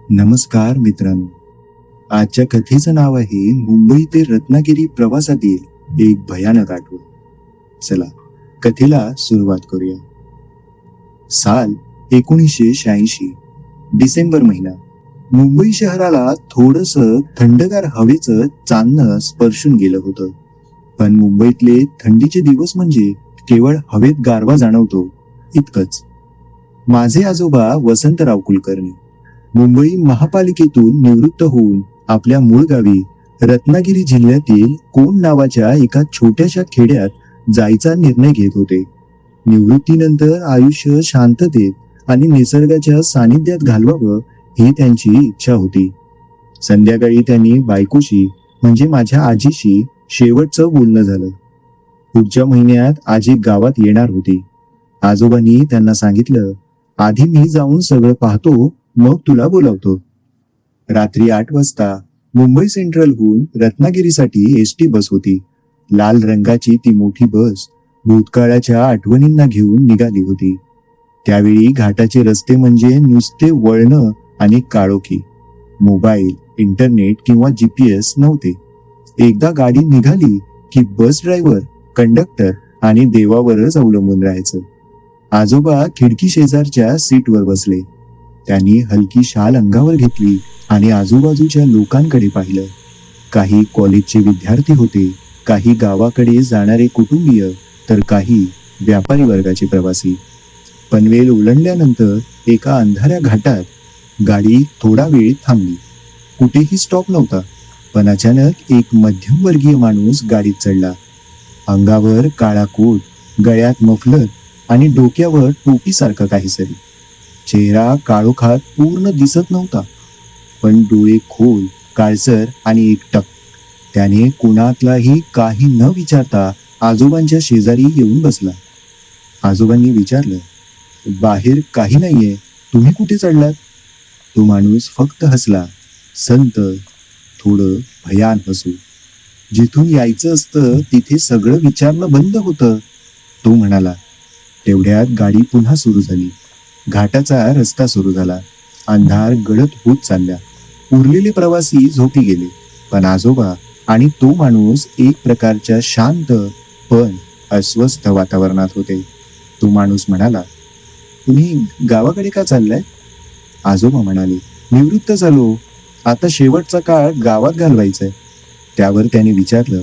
नमस्कार मित्रांनो. आजच्या कथेचं नाव आहे मुंबई ते रत्नागिरी प्रवासातील एक भयानक आठवण. चला कथेला सुरुवात करूया. साल 1986, डिसेंबर महिना. मुंबई शहराला थोडस थंडगार हवेचं चांदणं स्पर्शून गेलं होतं. पण मुंबईतले थंडीचे दिवस म्हणजे केवळ हवेत गारवा जाणवतो इतकंच. माझे आजोबा वसंतराव कुलकर्णी मुंबई महापालिकेतून निवृत्त होऊन आपल्या मूळ गावी रत्नागिरी जिल्ह्यातील कोंड नावाच्या एका छोट्याशा खेड्यात जायचा निर्णय घेत होते. निवृत्तीनंतर आयुष्य शांततेत आणि निसर्गाच्या सानिध्यात घालवावं ही त्यांची इच्छा होती. संध्याकाळी त्यांनी बायकोशी म्हणजे माझ्या आजीशी शेवटचं बोलणं झालं. पुढच्या महिन्यात आजी गावात येणार होती. आजोबांनी त्यांना सांगितलं, आधी मी जाऊन सगळं पाहतो, मग तुला बोलावतो. रात्री 8 वाजता मुंबई सेंट्रलहून रत्नागिरीसाठी एसटी बस होती. लाल रंगाची ती मोठी बस भूतकाळाच्या आठवणींना घेऊन निघाली होती. त्यावेळी घाटाचे रस्ते म्हणजे नुसते वळणं आणि काळोखी. मोबाईल, इंटरनेट किंवा GPS नव्हते. एकदा गाडी निघाली की बस ड्रायव्हर, कंडक्टर आणि देवावरच अवलंबून राहायचं. आजोबा खिडकी शेजारच्या सीटवर बसले. त्यांनी हलकी शाल अंगावर घेतली आणि आजूबाजूच्या लोकांकडे पाहिलं. काही कॉलेजचे विद्यार्थी होते, काही गावाकडे जाणारे कुटुंबीय, तर काही व्यापारी वर्गाचे प्रवासी. पनवेल ओलांडल्यानंतर एका अंधाऱ्या घाटात गाडी थोडा वेळ थांबली. कुठेही स्टॉप नव्हता. पण अचानक एक मध्यमवर्गीय माणूस गाडीत चढला. अंगावर काळा कोट, गळ्यात मफलर आणि डोक्यावर टोपीसारखं काहीतरी. चेहरा काळोखात पूर्ण दिसत नव्हता, पण डोळे खोल, काळसर आणि एकटक. त्याने कुणातलाही काही न विचारता आजोबांच्या शेजारी येऊन बसला. आजोबांनी विचारलं, बाहेर काही नाहीये, तुम्ही कुठे चढलात? तो माणूस फक्त हसला. संत, थोडं भयान हसू. जिथून यायचं असतं तिथे सगळं विचारणं बंद होतं, तो म्हणाला. तेवढ्यात गाडी पुन्हा सुरू झाली. घाटाचा रस्ता सुरू झाला. अंधार गडद होत चालला. उरलेले प्रवासी झोपी गेले, पण आजोबा आणि तो माणूस एक प्रकारच्या शांत पण अस्वस्थ वातावरणात होते. तो माणूस म्हणाला, तुम्ही गावाकडे का चाललाय? आजोबा म्हणाले, निवृत्त झालो, आता शेवटचा काळ गावात घालवायचाय. त्यावर त्याने विचारलं,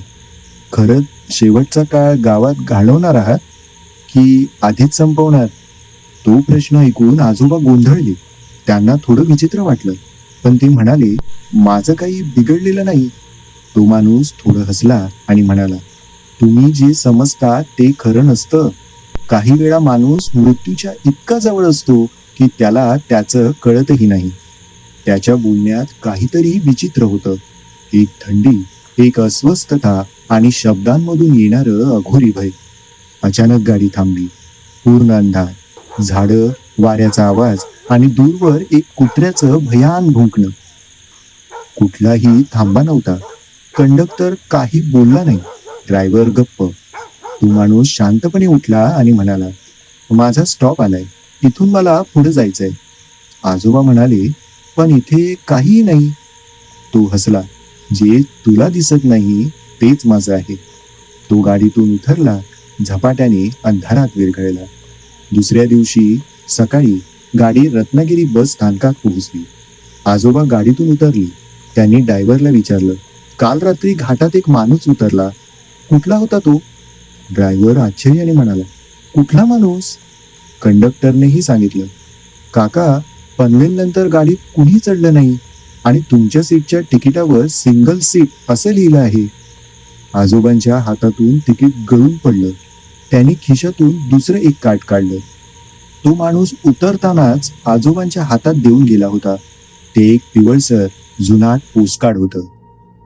खरंच शेवटचा काळ गावात घालवणार आहात की आधीच संपवणार? तो प्रश्न ऐकून आजोबा गोंधळले. त्यांना थोडं विचित्र वाटलं, पण ते म्हणाले, माझं काही बिघडलेलं नाही. तो माणूस थोडं हसला आणि म्हणाला, तुम्ही जे समजता ते खरं नसतं. काही वेळा माणूस मृत्यूच्या इतका जवळ असतो की त्याला त्याचं कळतही नाही. त्याच्या बोलण्यात काहीतरी विचित्र होतं. एक थंडी, एक अस्वस्थता आणि शब्दांमधून येणारं अघोरी भय. अचानक गाडी थांबली. पूर्ण अंधार, झाडं, वाऱ्याचा आवाज आणि दूरवर एक कुत्र्याचं भयान भुंकणं. कुठलाही थांबा नव्हता. कंडक्टर काही बोलला नाही. ड्रायव्हर गप्प. तो माणूस शांतपणे उठला आणि म्हणाला, माझा स्टॉप आलाय, इथून मला पुढे जायचंय. आजोबा म्हणाले, पण इथे काहीही नाही. तो हसला, जे तुला दिसत नाही तेच माझं आहे. तो गाडीतून उतरला. झपाट्याने अंधारात विरघळला. दुसऱ्या दिवशी सकाळी गाडी रत्नागिरी बस स्थानकात पोहोचली. आजोबा गाडीतून उतरली. त्यांनी ड्रायव्हरला विचारलं, काल रात्री घाटात एक माणूस उतरला, कुठला होता तो? ड्रायव्हर आश्चर्याने म्हणाला, कुठला माणूस? कंडक्टरनेही सांगितलं, काका, पनवेल नंतर गाडीत कुणी चढलं नाही आणि तुमच्या सीटच्या तिकिटावर सिंगल सीट असं लिहिलं आहे. आजोबांच्या हातातून तिकीट गळून पडलं. त्यांनी खिशातून दुसरं एक कार्ड काढलं. तो माणूस उतरतानाच आजोबांच्या हातात देऊन गेला होता. ते एक पिवळसर जुनाट पोस्टकार्ड होतं.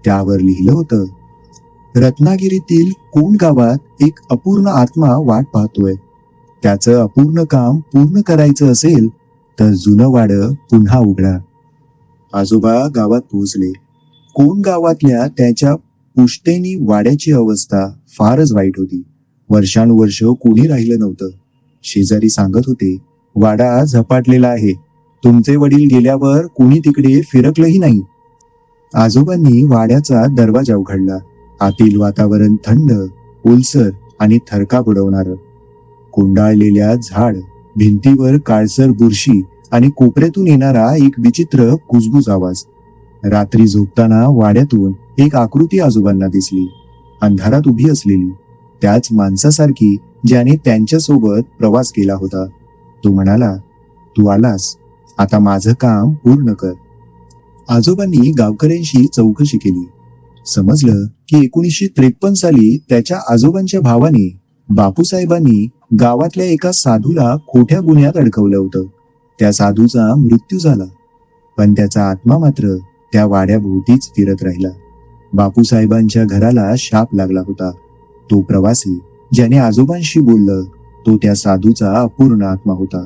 त्यावर लिहिलं होतं, रत्नागिरीतील कोंड गावात एक अपूर्ण आत्मा वाट पाहतोय. त्याचं अपूर्ण काम पूर्ण करायचं असेल तर जुनं वाडं पुन्हा उघडा. आजोबा गावात पोहोचले. कोंड गावातल्या त्याच्या पुश्तैनी वाड्याची अवस्था फारच वाईट होती. वर्षानुवर्ष कोणी राहिलं नव्हतं. शेजारी सांगत होते, वाडा झपाटलेला आहे. तुमचे वडील गेल्यावर कोणी तिकडे फिरकलंही नाही. आजोबांनी वाड्याचा दरवाजा उघडला. आतील वातावरण थंड, ओलसर आणि थरकाप उडवणारं. कोंडाळलेल्या झाड, भिंतीवर काळसर बुरशी आणि कोपऱ्यातून येणारा एक विचित्र कुजबुज आवाज. रात्री झोपताना वाड्यातून एक आकृती आजोबांना दिसली, अंधारात उभी असलेली, त्याच माणसासारखी ज्याने त्यांच्यासोबत प्रवास केला होता. तो म्हणाला, तू आलास, आता माझं काम पूर्ण कर. आजोबांनी गावकऱ्यांशी चौकशी केली. समजलं की 1953 साली त्याच्या आजोबांच्या भावाने, बापूसाहेबांनी गावातल्या एका साधूला खोट्या गुन्ह्यात अडकवलं होतं. त्या साधूचा मृत्यू झाला, पण त्याचा आत्मा मात्र त्या वाड्याभोवतीच फिरत राहिला. बापूसाहेबांच्या घराला शाप लागला होता. तो प्रवासी ज्याने आजोबांशी बोललं, तो त्या साधूचा अपूर्ण आत्मा होता.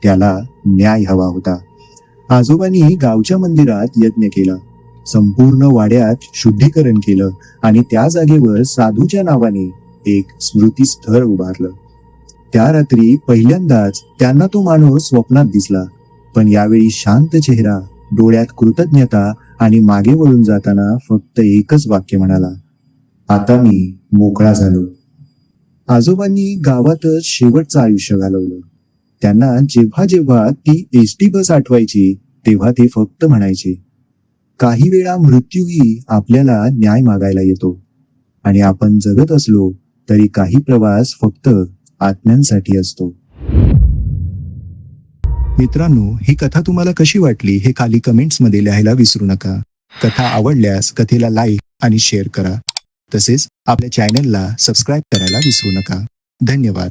त्याला न्याय हवा होता. आजोबांनी गावच्या मंदिरात यज्ञ केला, संपूर्ण वाड्यात शुद्धीकरण केलं आणि त्या जागेवर साधूच्या नावाने एक स्मृतीस्थळ उभारलं. त्या रात्री पहिल्यांदाच त्यांना तो माणूस स्वप्नात दिसला, पण यावेळी शांत चेहरा, डोळ्यात कृतज्ञता आणि मागे वळून जाताना फक्त एकच वाक्य म्हणाला, आता मी मोकळा झालो. आजोबांनी गावातच शेवटचं आयुष्य घालवलं. त्यांना जेव्हा जेव्हा ती एसटी बस आठवायची तेव्हा ते फक्त म्हणायचे, काही वेळा मृत्यूही आपल्याला न्याय मागायला येतो आणि आपण जगत असलो तरी काही प्रवास फक्त आत्म्यांसाठी असतो. मित्रांनो, ही कथा तुम्हाला कशी वाटली हे खाली कमेंट्स मध्ये लिहायला विसरू नका. कथा आवडल्यास कथेला लाईक आणि शेअर करा. तसेच आपल्या चॅनलला सबस्क्राईब करायला विसरू नका. धन्यवाद.